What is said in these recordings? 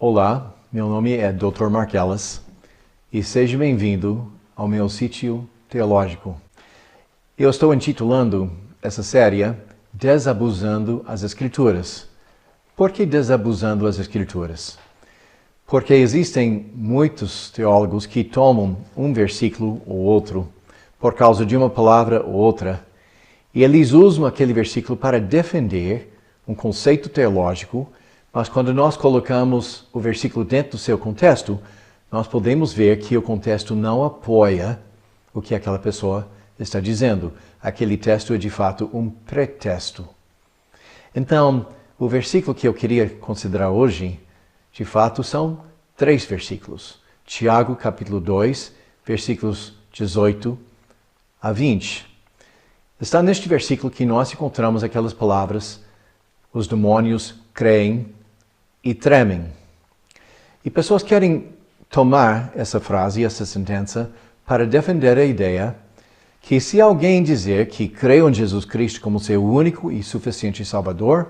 Olá, meu nome é Dr. Mark Ellis e seja bem-vindo ao meu sítio teológico. Eu estou intitulando essa série Desabusando as Escrituras. Por que desabusando as Escrituras? Porque existem muitos teólogos que tomam um versículo ou outro por causa de uma palavra ou outra e eles usam aquele versículo para defender um conceito teológico, mas quando nós colocamos o versículo dentro do seu contexto, nós podemos ver que o contexto não apoia o que aquela pessoa está dizendo. Aquele texto é de fato um pretexto. Então, o versículo que eu queria considerar hoje, de fato, são 3 versículos. Tiago, capítulo 2, versículos 18 a 20. Está neste versículo que nós encontramos aquelas palavras: os demônios creem e tremem. E pessoas querem tomar essa frase, essa sentença, para defender a ideia que se alguém dizer que creu em Jesus Cristo como seu único e suficiente Salvador,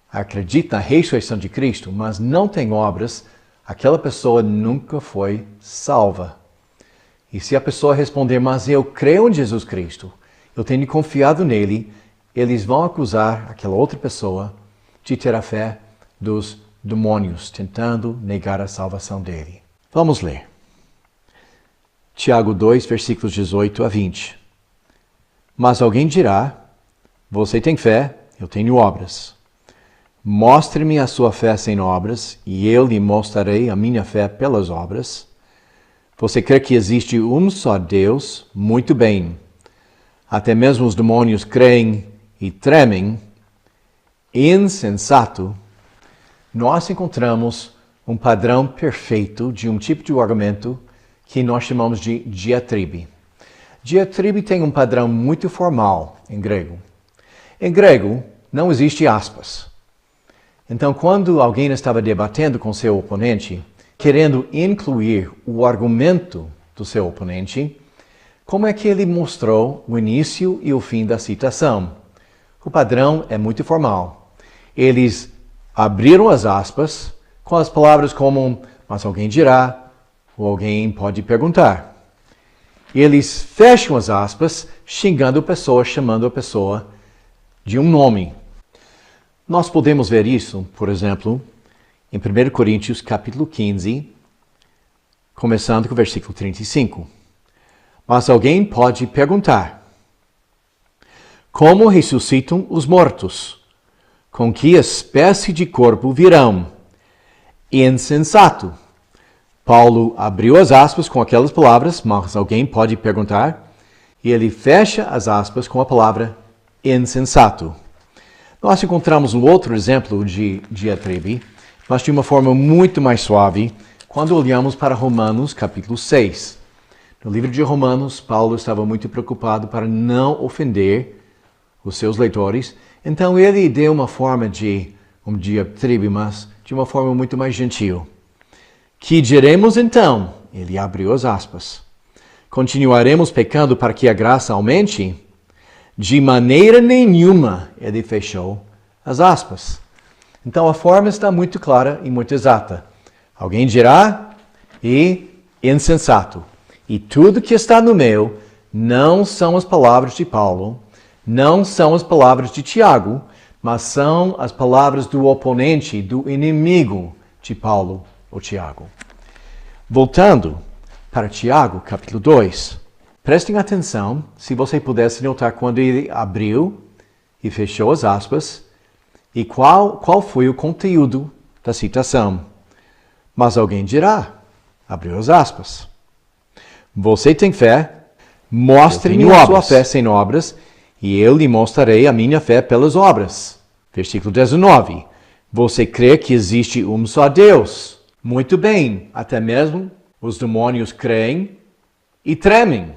acredita na ressurreição de Cristo, mas não tem obras, aquela pessoa nunca foi salva. E se a pessoa responder, mas eu creio em Jesus Cristo, eu tenho confiado nele, eles vão acusar aquela outra pessoa de ter a fé dos demônios, tentando negar a salvação dele. Vamos ler. Tiago 2, versículos 18 a 20. Mas alguém dirá: você tem fé, eu tenho obras. Mostre-me a sua fé sem obras, e eu lhe mostrarei a minha fé pelas obras. Você crê que existe um só Deus? Muito bem. Até mesmo os demônios creem e tremem. Insensato. Nós encontramos um padrão perfeito de um tipo de argumento que nós chamamos de diatribe. Diatribe tem um padrão muito formal em grego. Em grego, não existe aspas. Então, quando alguém estava debatendo com seu oponente, querendo incluir o argumento do seu oponente, como é que ele mostrou o início e o fim da citação? O padrão é muito formal. Eles abriram as aspas com as palavras como, mas alguém dirá, ou alguém pode perguntar. E eles fecham as aspas xingando a pessoa, chamando a pessoa de um nome. Nós podemos ver isso, por exemplo, em 1 Coríntios capítulo 15, começando com o versículo 35. Mas alguém pode perguntar: como ressuscitam os mortos? Com que espécie de corpo virão? Insensato. Paulo abriu as aspas com aquelas palavras, mas alguém pode perguntar, e ele fecha as aspas com a palavra insensato. Nós encontramos um outro exemplo de diatribe, mas de uma forma muito mais suave, quando olhamos para Romanos capítulo 6. No livro de Romanos, Paulo estava muito preocupado para não ofender os seus leitores, então ele deu uma forma de diatribe, mas de uma forma muito mais gentil. Que diremos então? Ele abriu as aspas. Continuaremos pecando para que a graça aumente? De maneira nenhuma, ele fechou as aspas. Então a forma está muito clara e muito exata. Alguém dirá e insensato. E tudo que está no meio não são as palavras de Paulo, não são as palavras de Tiago, mas são as palavras do oponente, do inimigo de Paulo ou Tiago. Voltando para Tiago, capítulo 2. Prestem atenção, se você pudesse notar quando ele abriu e fechou as aspas, e qual foi o conteúdo da citação. Mas alguém dirá, abriu as aspas. Você tem fé, mostre-me a sua fé sem obras, e eu lhe mostrarei a minha fé pelas obras. Versículo 19. Você crê que existe um só Deus? Muito bem, até mesmo os demônios creem e tremem.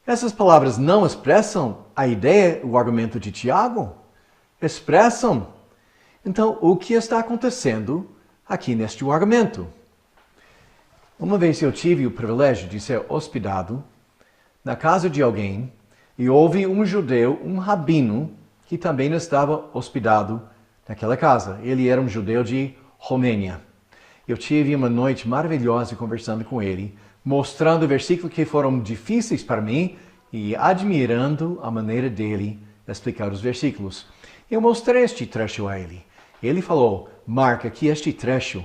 Essas palavras não expressam a ideia, o argumento de Tiago? Expressam. Então, o que está acontecendo aqui neste argumento? Uma vez eu tive o privilégio de ser hospedado na casa de alguém e houve um judeu, um rabino, que também estava hospedado naquela casa. Ele era um judeu de Romênia. Eu tive uma noite maravilhosa conversando com ele, mostrando versículos que foram difíceis para mim e admirando a maneira dele explicar os versículos. Eu mostrei este trecho a ele. Ele falou, Mark, aqui este trecho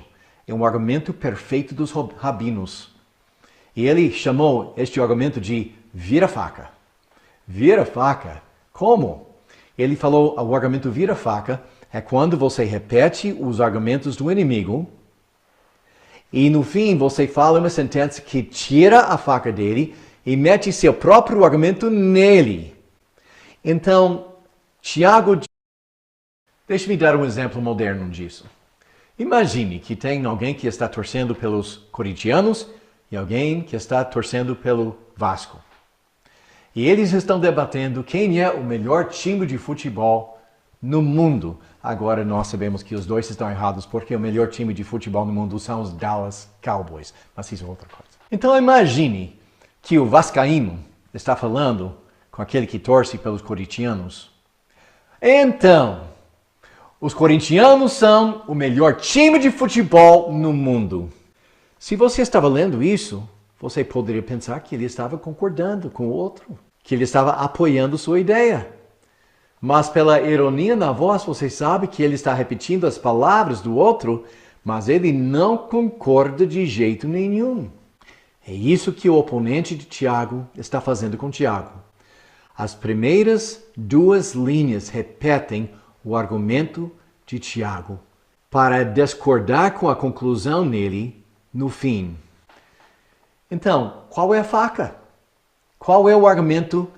é um argumento perfeito dos rabinos. E ele chamou este argumento de vira-faca. Vira-faca? Como? Ele falou, o argumento vira-faca é quando você repete os argumentos do inimigo e no fim você fala uma sentença que tira a faca dele e mete seu próprio argumento nele. Então, Tiago... Deixe-me dar um exemplo moderno disso. Imagine que tem alguém que está torcendo pelos corintianos e alguém que está torcendo pelo Vasco. E eles estão debatendo quem é o melhor time de futebol no mundo. Agora nós sabemos que os dois estão errados porque o melhor time de futebol no mundo são os Dallas Cowboys. Mas isso é outra coisa. Então imagine que o vascaíno está falando com aquele que torce pelos corintianos. Então, os corintianos são o melhor time de futebol no mundo. Se você estava lendo isso, você poderia pensar que ele estava concordando com o outro, que ele estava apoiando sua ideia. Mas pela ironia na voz, você sabe que ele está repetindo as palavras do outro, mas ele não concorda de jeito nenhum. É isso que o oponente de Tiago está fazendo com Tiago. As primeiras duas linhas repetem o argumento de Tiago para discordar com a conclusão nele no fim. Então, qual é a faca? Qual é o argumento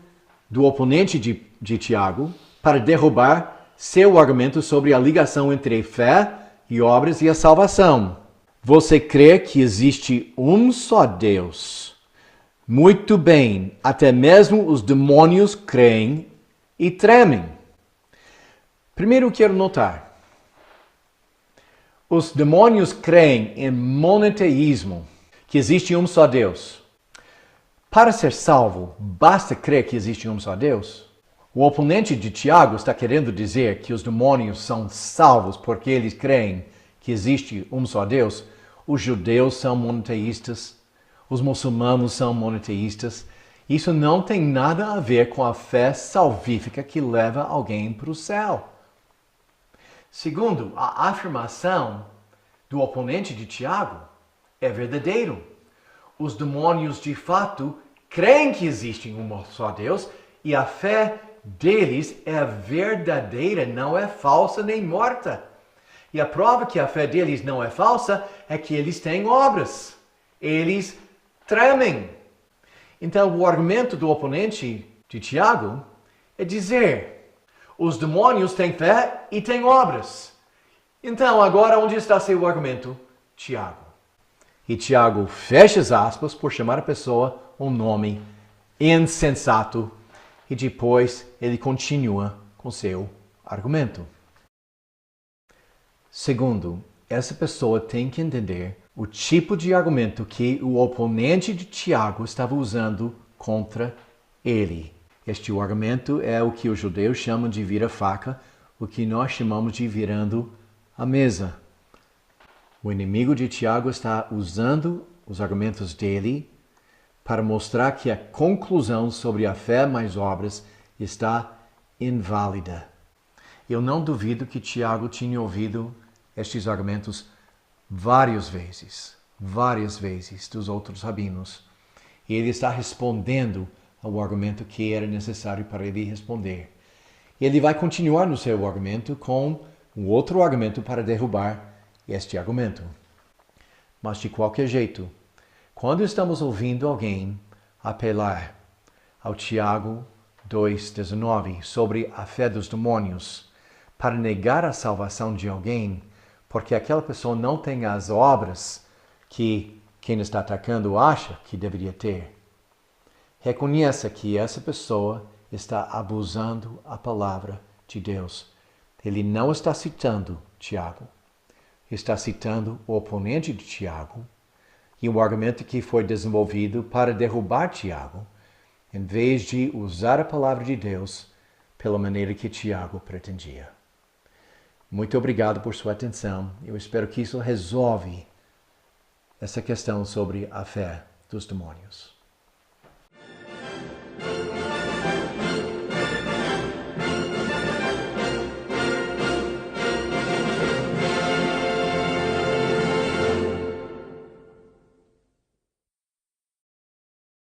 do oponente de Tiago para derrubar seu argumento sobre a ligação entre fé e obras e a salvação? Você crê que existe um só Deus? Muito bem, até mesmo os demônios creem e tremem. Primeiro quero notar, os demônios creem em monoteísmo, que existe um só Deus. Para ser salvo, basta crer que existe um só Deus? O oponente de Tiago está querendo dizer que os demônios são salvos porque eles creem que existe um só Deus. Os judeus são monoteístas, os muçulmanos são monoteístas. Isso não tem nada a ver com a fé salvífica que leva alguém para o céu. Segundo, a afirmação do oponente de Tiago é verdadeiro. Os demônios de fato creem que existe um só Deus e a fé deles é verdadeira, não é falsa nem morta. E a prova que a fé deles não é falsa é que eles têm obras. Eles tremem. Então o argumento do oponente de Tiago é dizer: os demônios têm fé e têm obras. Então, agora onde está seu argumento? Tiago. E Tiago fecha as aspas por chamar a pessoa um nome insensato. E depois ele continua com seu argumento. Segundo, essa pessoa tem que entender o tipo de argumento que o oponente de Tiago estava usando contra ele. Este argumento é o que os judeus chamam de vira-faca, o que nós chamamos de virando a mesa. O inimigo de Tiago está usando os argumentos dele para mostrar que a conclusão sobre a fé mais obras está inválida. Eu não duvido que Tiago tinha ouvido estes argumentos várias vezes dos outros rabinos. E ele está respondendo ao argumento que era necessário para ele responder. Ele vai continuar no seu argumento com um outro argumento para derrubar este argumento. Mas de qualquer jeito, quando estamos ouvindo alguém apelar ao Tiago 2,19 sobre a fé dos demônios para negar a salvação de alguém, porque aquela pessoa não tem as obras que quem está atacando acha que deveria ter, reconheça que essa pessoa está abusando a palavra de Deus. Ele não está citando Tiago. Está citando o oponente de Tiago e um argumento que foi desenvolvido para derrubar Tiago, em vez de usar a palavra de Deus pela maneira que Tiago pretendia. Muito obrigado por sua atenção. Eu espero que isso resolve essa questão sobre a fé dos demônios.